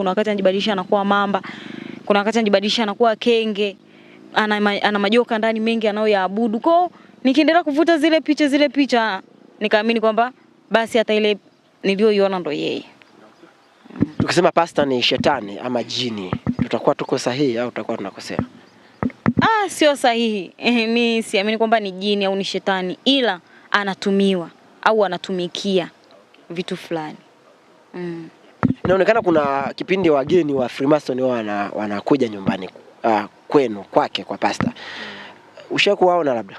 Kuna wakati anajibadilisha anakuwa mamba. Kuna wakati anajibadilisha anakuwa kenge. Ana majoka ndani mengi anayoyaabudu. Kwa nikiendelea kuvuta zile picha nikaamini kwamba basi hata ile niliyoiona ndo yeye. Tukisema pasta ni shetani ama jini, tutakuwa tuko sahihi au tutakuwa tunakosea? Sio sahihi. Mimi siamini kwamba ni jini au ni shetani, ila anatumiwa au anatumikia vitu fulani. Inaonekana kuna kipindi wageni wa Freemason wanakuja nyumbani kwenu kwake kwa pasta. Ushakuwaona labda?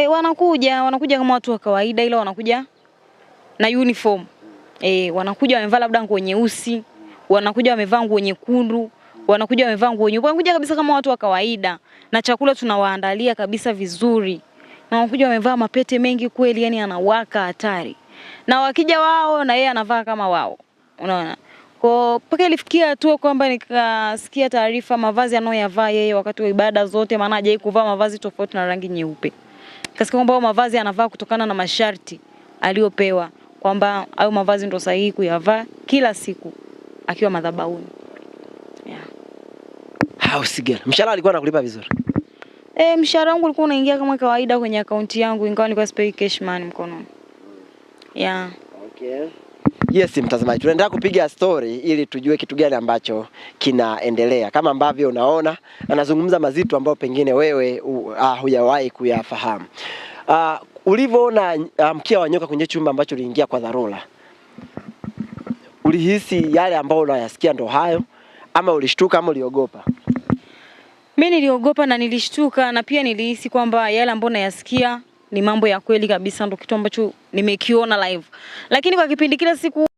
Wanakuja kama watu wa kawaida, ila wanakuja na uniform. Wanakuja wamevaa labda nguo nyeusi, wanakuja wamevaa nguo nyekundu, wanakuja wamevaa nguo nyeupe. Wanakuja kabisa kama watu wa kawaida na chakula tunawaandalia kabisa vizuri. Na wanakuja wamevaa mapete mengi kweli, yani anawaka hatari. Na wakija wao na yeye anavaa kama wao. Unaona? Kwa mpaka ilifikia tu kwamba nikasikia taarifa mavazi anayoyavaa yeye wakati wa ibada zote, maana hajawahi kuvaa mavazi tofauti na rangi nyeupe. Kasikia kwamba mavazi anavaa kutokana na masharti aliyopewa, kwamba hayo mavazi ndio sahihi kuyavaa kila siku akiwa madhabahuni. Usigela. Mshahara alikuwa anakulipa vizuri? Mshahara wangu ulikuwa unaingia kama kawaida kwenye akaunti yangu, ingawa nilikuwa sipewi cash money mkononi. Okay. Yes, mtazamaji, tunaendelea kupiga story ili tujue kitu gani ambacho kinaendelea. Kama ambavyo unaona, anazungumza mazito ambayo pengine wewe hujawahi kuyafahamu. Ulivyoona mkia wa nyoka kwenye chumba ambacho uliingia kwa dharura, ulihisi yale ambayo unayasikia ndo hayo ama ulishtuka ama uliogopa? Mimi niliogopa na nilishtuka, na pia nilihisi kwamba yale ambayo nayasikia ni mambo ya kweli kabisa, ndo kitu ambacho nimekiona live. Lakini kwa kipindi kile siku